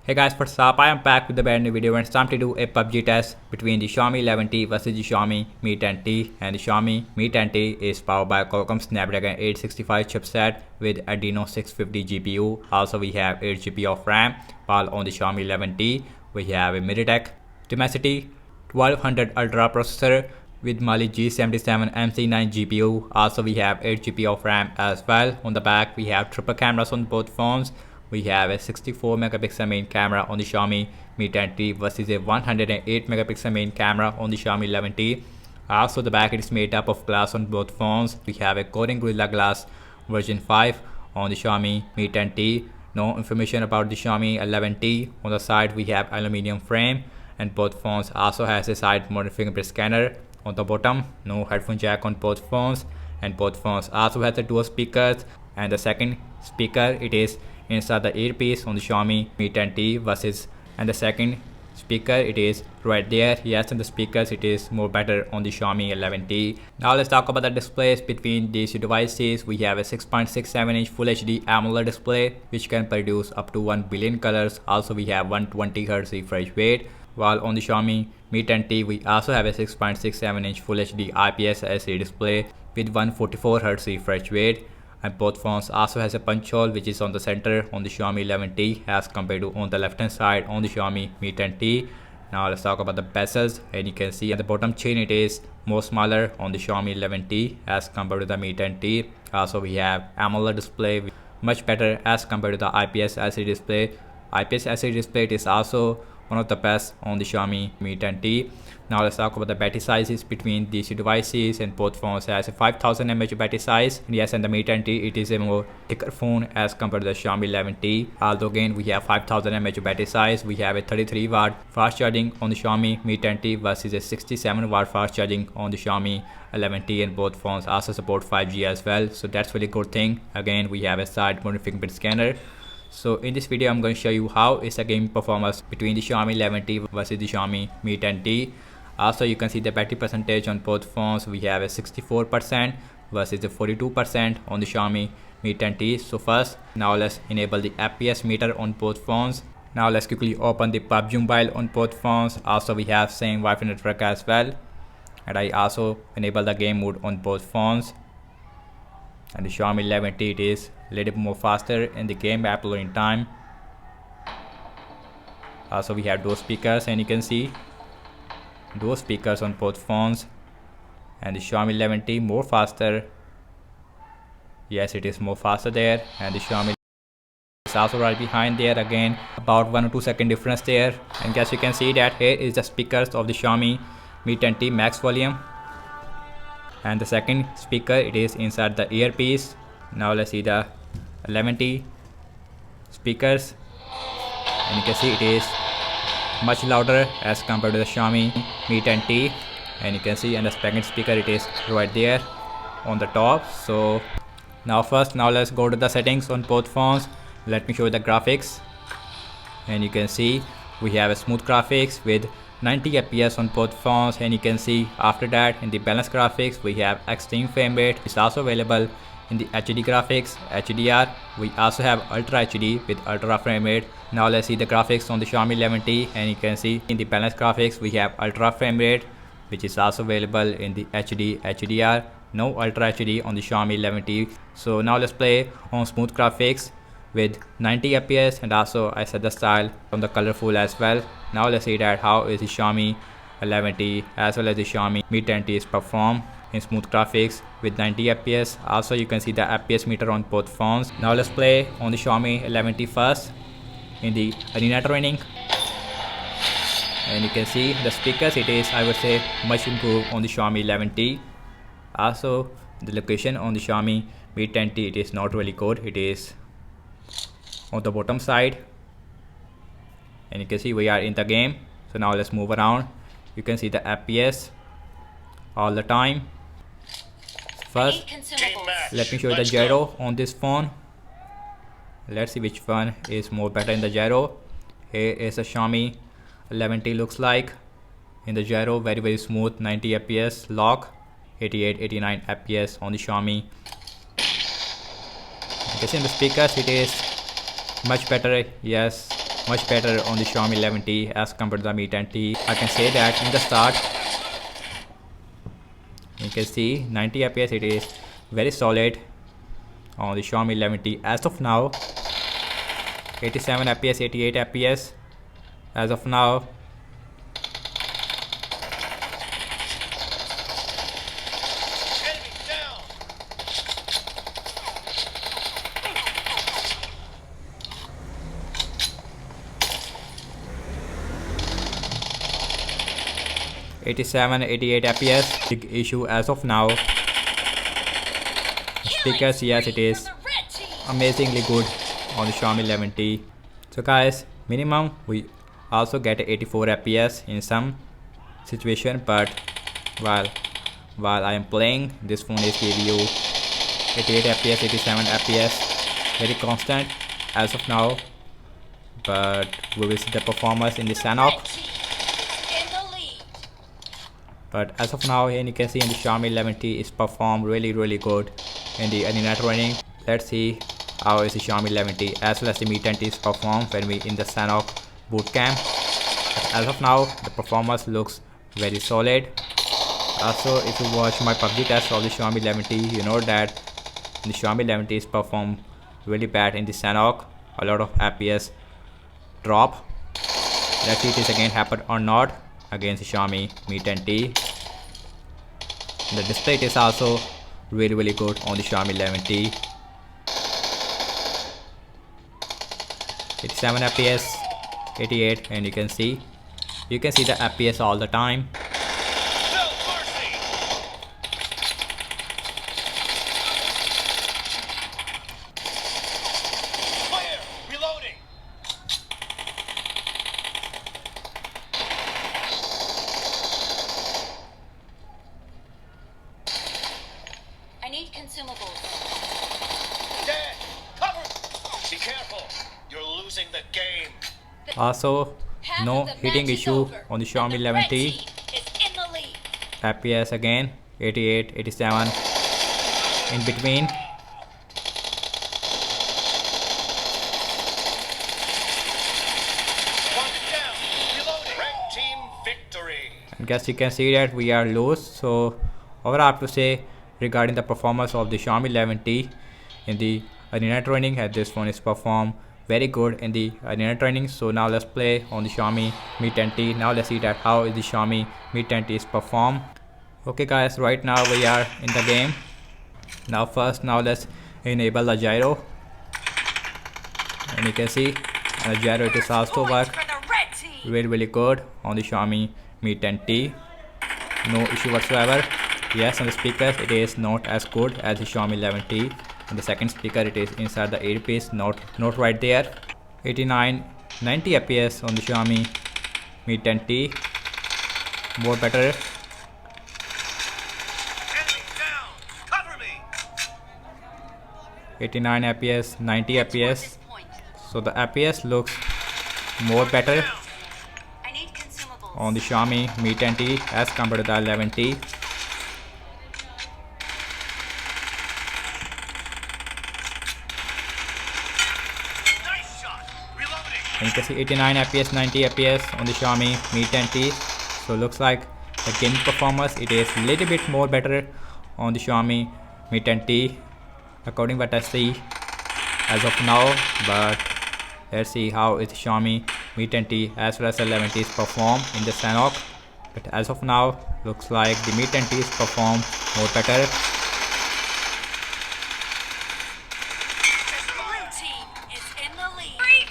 Hey guys, what's up? I am back with a brand new video and it's time to do a PUBG test between the Xiaomi 11T versus the Xiaomi Mi 10T. And the Xiaomi Mi 10T is powered by Qualcomm Snapdragon 865 chipset with Adreno 650 GPU. Also we have 8 GB of RAM, while on the Xiaomi 11T we have a MediaTek Dimensity 1200 Ultra processor with Mali G77 MC9 GPU. Also we have 8 GB of RAM as well. On the back we have triple cameras on both phones. We have a 64 megapixel main camera on the Xiaomi Mi 10T versus a 108 megapixel main camera on the Xiaomi 11T. Also the back is made up of glass on both phones. We have a Corning Gorilla Glass version 5 on the Xiaomi Mi 10T. No information about the Xiaomi 11T. On the side we have aluminium frame, and both phones also has a side mounted fingerprint scanner. On the bottom, no headphone jack on both phones, and both phones also has the dual speakers, and the second speaker it is inside the earpiece on the Xiaomi Mi 10T versus, and the second speaker it is right there. Yes, and the speakers it is more better on the Xiaomi 11T. Now let's talk about the displays between these two devices. We have a 6.67 inch Full HD AMOLED display which can produce up to 1 billion colors. Also we have 120 Hz refresh rate, while on the Xiaomi Mi 10T we also have a 6.67 inch Full HD IPS LCD display with 144 Hz refresh rate. And both phones also has a punch hole which is on the center on the Xiaomi 11T as compared to on the left hand side on the Xiaomi Mi 10T. Now let's talk about the bezels, and you can see at the bottom chain it is more smaller on the Xiaomi 11T as compared to the Mi 10T. Also we have AMOLED display much better as compared to the IPS LCD display. IPS LCD display it is also one of the best on the Xiaomi Mi 10T. Now let's talk about the battery sizes between these two devices, and both phones has a 5000 mAh battery size. Yes, and the Mi 10T it is a more thicker phone as compared to the Xiaomi 11T. Although again we have 5000 mAh battery size, we have a 33 watt fast charging on the Xiaomi Mi 10T versus a 67 watt fast charging on the Xiaomi 11T, and both phones also support 5G as well. So that's really good thing. Again we have a side mounted fingerprint scanner. So in this video I'm going to show you how is the game performance between the Xiaomi 11T versus the Xiaomi Mi 10T. Also you can see the battery percentage on both phones. We have a 64% versus the 42% on the Xiaomi Mi 10T. So first, now let's enable the FPS meter on both phones. Now let's quickly open the PUBG Mobile on both phones. Also we have same Wi-Fi network as well, and I also enable the game mode on both phones. And the Xiaomi 11T it is a little bit more faster in the game uploading time. Also we have those speakers, and you can see those speakers on both phones, and the Xiaomi 11T more faster. Yes, it is more faster there, and the Xiaomi is also right behind there, again about 1 or 2 second difference there. And as you can see that here is the speakers of the Xiaomi Mi 10T max volume, and the second speaker it is inside the earpiece. Now let's see the 11T speakers, and you can see it is much louder as compared to the Xiaomi Mi 10T, and you can see, and the second speaker it is right there on the top. So now let's go to the settings on both phones. Let me show you the graphics, and you can see we have a smooth graphics with 90 FPS on both phones, and you can see after that in the balanced graphics we have extreme frame rate. It's also available in the HD graphics, HDR. We also have Ultra HD with ultra frame rate. Now let's see the graphics on the Xiaomi 11T, and you can see in the balanced graphics we have ultra frame rate which is also available in the HD, HDR. No Ultra HD on the Xiaomi 11T. So now let's play on smooth graphics with 90 FPS, and also I set the style on the colorful as well. Now let's see that how is the Xiaomi 11T as well as the Xiaomi Mi 10T is perform in smooth graphics with 90 FPS. Also you can see the FPS meter on both phones. Now let's play on the Xiaomi 11T first in the arena training, and you can see the speakers it is, I would say, much improved on the Xiaomi 11T. Also the location on the Xiaomi Mi 10T it is not really good. It is on the bottom side, and you can see we are in the game. So now let's move around. You can see the FPS all the time. First let me show you the gyro on this phone. Let's see which one is more better in the gyro. Here is a Xiaomi 11T looks like in the gyro, very smooth, 90 FPS lock, 88-89 FPS on the Xiaomi. You can see in the speakers it is much better. Yes, much better on the Xiaomi 11T as compared to the Mi 10T. I can say that in the start, you can see 90 FPS, it is very solid on the Xiaomi 11T. As of now, 87 FPS, 88 FPS as of now. '87, 88 FPS. Big issue as of now. Speakers, yes, it is amazingly good on the Xiaomi 11T. So guys, minimum we also get 84 FPS in some situation, but while I am playing, this phone is giving you 88 FPS, 87 FPS, very constant as of now. But we will see the performance in the Sanhok. But as of now, here you can see in the Xiaomi 11T is performed really good in the arena training. Let's see how is the Xiaomi 11T as well as the Mi 10T is performed when we in the Sanhok bootcamp. But as of now, the performance looks very solid. Also, if you watch my PUBG test of the Xiaomi 11T, you know that the Xiaomi 11T is performed really bad in the Sanhok. A lot of FPS drop. Let's see if this again happen or not against the Xiaomi Mi 10T. The display is also really good on the Xiaomi 11T. 87 FPS, 88, and you can see the FPS all the time. I need consumables. Dad, cover! Be careful. You're losing the game. Also, no heating issue on the Xiaomi 11T. FPS again, 88, 87 in between. And guess you can see that we are loose. So what I have to say regarding the performance of the Xiaomi 11T in the arena training, as this phone is performed very good in the arena training. So now let's play on the Xiaomi Mi 10T. Now let's see that how is the Xiaomi Mi 10T is performed. Okay guys, right now we are in the game. Now let's enable the gyro, and you can see the gyro it is also work really good on the Xiaomi Mi 10T. No issue whatsoever. Yes, on the speakers it is not as good as the Xiaomi 11T. And the second speaker it is inside the earpiece, not right there. 89, 90 FPS on the Xiaomi Mi 10T. More better. Cover me. 89 FPS, 90 FPS. So the FPS looks more better on the Xiaomi Mi 10T as compared to the 11T. And you can see 89 FPS, 90 FPS on the Xiaomi Mi 10T. So looks like the gaming performance it is a little bit more better on the Xiaomi Mi 10T according what I see as of now. But let's see how is the Xiaomi Mi 10T as well as the 11T is performed in the Sanhok. But as of now, looks like the Mi 10T is performed more better.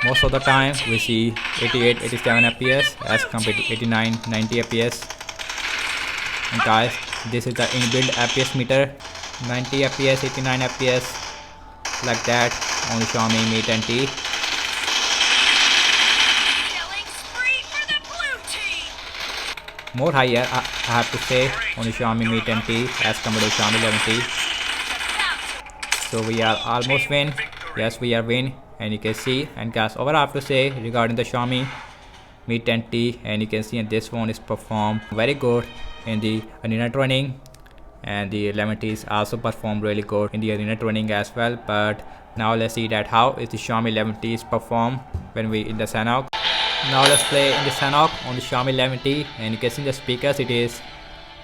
Most of the time we see 88, 87 FPS as compared to 89, 90 FPS. And guys, this is the inbuilt FPS meter. 90 FPS, 89 FPS like that on the Xiaomi Mi 10T. More higher I have to say on the Xiaomi Mi 10T as compared to Xiaomi 11T. So we are almost win. Yes, we are win, and you can see. And guys, over I have to say regarding the Xiaomi Mi 10T, and you can see this phone is performed very good in the arena training, and the 11T is also performed really good in the arena training as well. But Now let's see that how is the Xiaomi 11T is perform when we in the Sanhok. Now let's play in the Sanhok on the Xiaomi 11T, and you can see the speakers, it is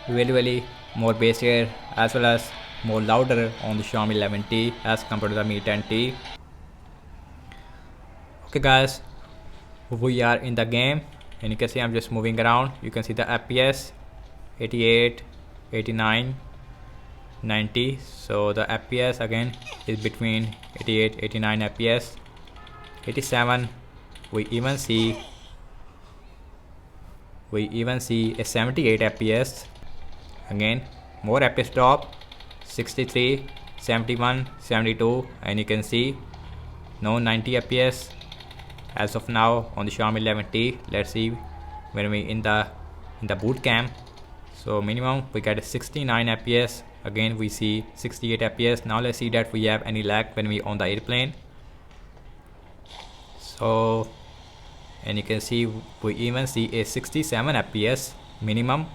really more bass here as well as more louder on the Xiaomi 11T as compared to the Mi 10T. Okay guys, we are in the game, and you can see I'm just moving around. You can see the FPS 88, 89, 90. So the FPS again is between 88, 89 FPS. 87, we even see a 78 FPS. Again more FPS drop, 63, 71, 72, and you can see no 90 FPS as of now on the Xiaomi 11T. Let's see when we in the boot camp. So minimum we get 69 FPS. Again we see 68 FPS. Now let's see that we have any lag when we on the airplane. So, and you can see we even see a 67 FPS minimum.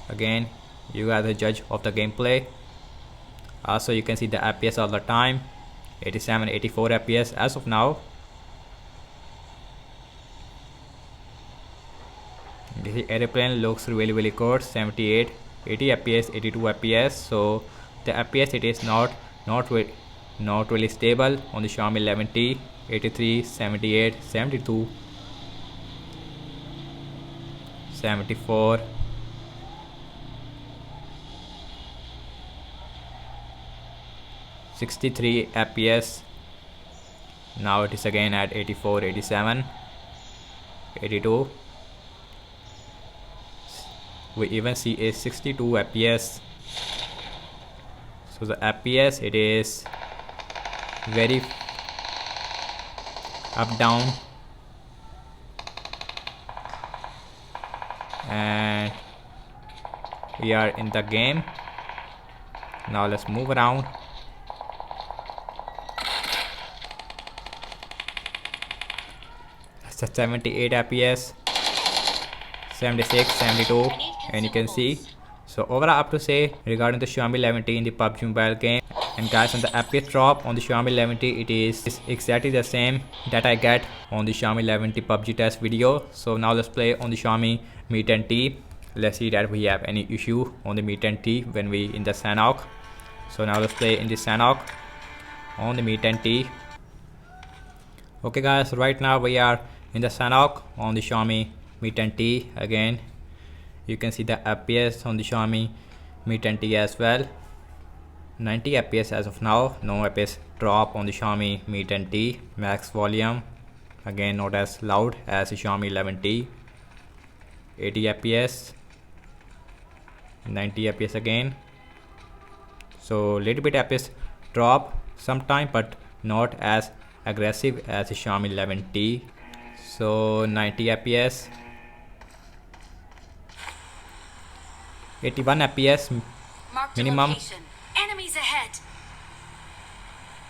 Again you are the judge of the gameplay. Also you can see the FPS all the time, 87, 84 FPS as of now. The airplane looks really good, 78, 80 FPS, 82 FPS. So the FPS it is not really stable on the Xiaomi 11T. 83, 78, 72, 74, 63 FPS. Now it is again at 84, 87, 82. We even see a 62 FPS. So the FPS it is very up down, and we are in the game. Now let's move around. That's a 78 FPS, 76, 72, and you can see. So overall I have to say regarding the Xiaomi 11T in the PUBG mobile game. And guys, on the FPS drop on the Xiaomi 11T, it is exactly the same that I get on the Xiaomi 11T PUBG test video. So now let's play on the Xiaomi Mi 10T. Let's see that we have any issue on the Mi 10T when we in the Sanhok. So now let's play in the Sanhok on the Mi 10T. Okay guys, right now we are in the Sanhok on the Xiaomi Mi 10T. Again you can see the FPS on the Xiaomi Mi 10T as well, 90 FPS as of now. No FPS drop on the Xiaomi Mi 10T. Max volume again not as loud as the Xiaomi 11T. 80 FPS, 90 FPS again. So little bit FPS drop sometime, but not as aggressive as the Xiaomi 11T. So 90 FPS, 81 FPS minimum. Enemies ahead.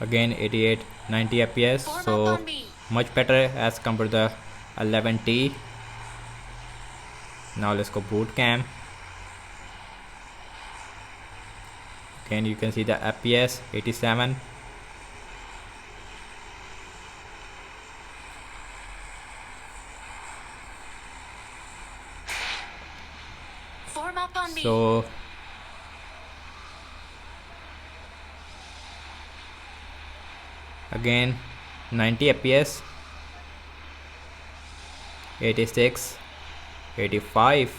Again 88, 90 FPS. So much better as compared to the 11T. Now let's go boot camp. Again you can see the FPS 87. Form up on me. So again 90 FPS, 86, 85.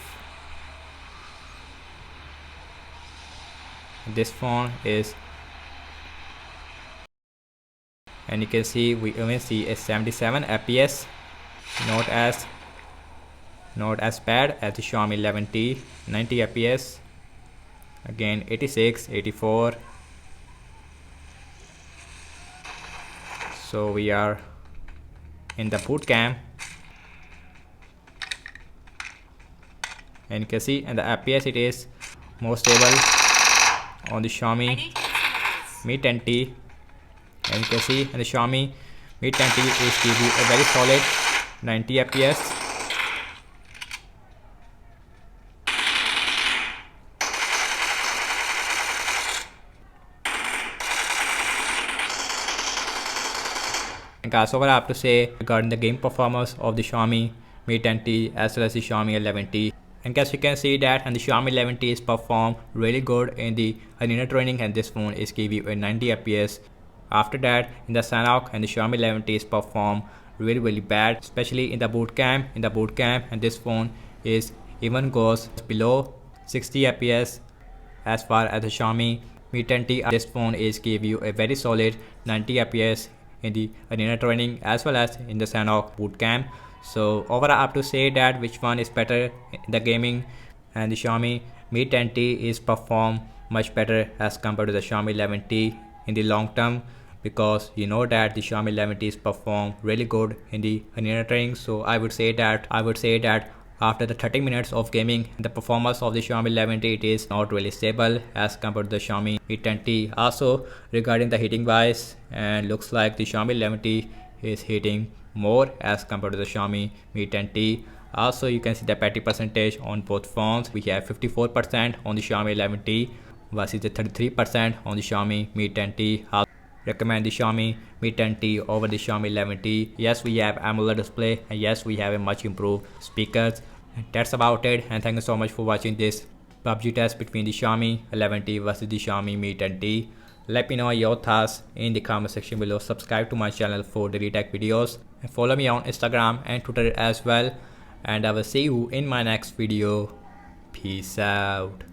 This phone is, and you can see we even see a 77 FPS, not as bad as the Xiaomi 11T. 90 FPS, again 86, 84. So we are in the boot camp, and you can see, and the FPS it is more stable on the Xiaomi Mi 10T, and you can see, and the Xiaomi Mi 10T is give you a very solid 90 FPS. as over I have to say regarding the game performance of the Xiaomi Mi 10T as well as the Xiaomi 11T. And as you can see that and the Xiaomi 11T is performed really good in the arena training, and this phone is give you a 90 FPS. After that in the Sanhok and the Xiaomi 11T is performed really bad, especially in the boot camp. And this phone is even goes below 60 FPS. As far as the Xiaomi Mi 10T, this phone is give you a very solid 90 FPS in the arena training as well as in the Sanhok boot camp. So overall I have to say that which one is better in the gaming, and the Xiaomi Mi 10T is perform much better as compared to the Xiaomi 11T in the long term, because you know that the Xiaomi 11T is perform really good in the arena training. So I would say that after the 30 minutes of gaming, the performance of the Xiaomi 11T it is not really stable as compared to the Xiaomi Mi 10T. Also regarding the heating wise, and looks like the Xiaomi 11T is heating more as compared to the Xiaomi Mi 10T. Also you can see the battery percentage on both phones. We have 54% on the Xiaomi 11T versus the 33% on the Xiaomi Mi 10T. Recommend the Xiaomi Mi 10T over the Xiaomi 11T. Yes, we have AMOLED display, and yes, we have a much improved speakers. And that's about it, and thank you so much for watching this PUBG test between the Xiaomi 11T versus the Xiaomi Mi 10T. Let me know your thoughts in the comment section below. Subscribe to my channel for the retech videos, and follow me on Instagram and Twitter as well. And I will see you in my next video. Peace out.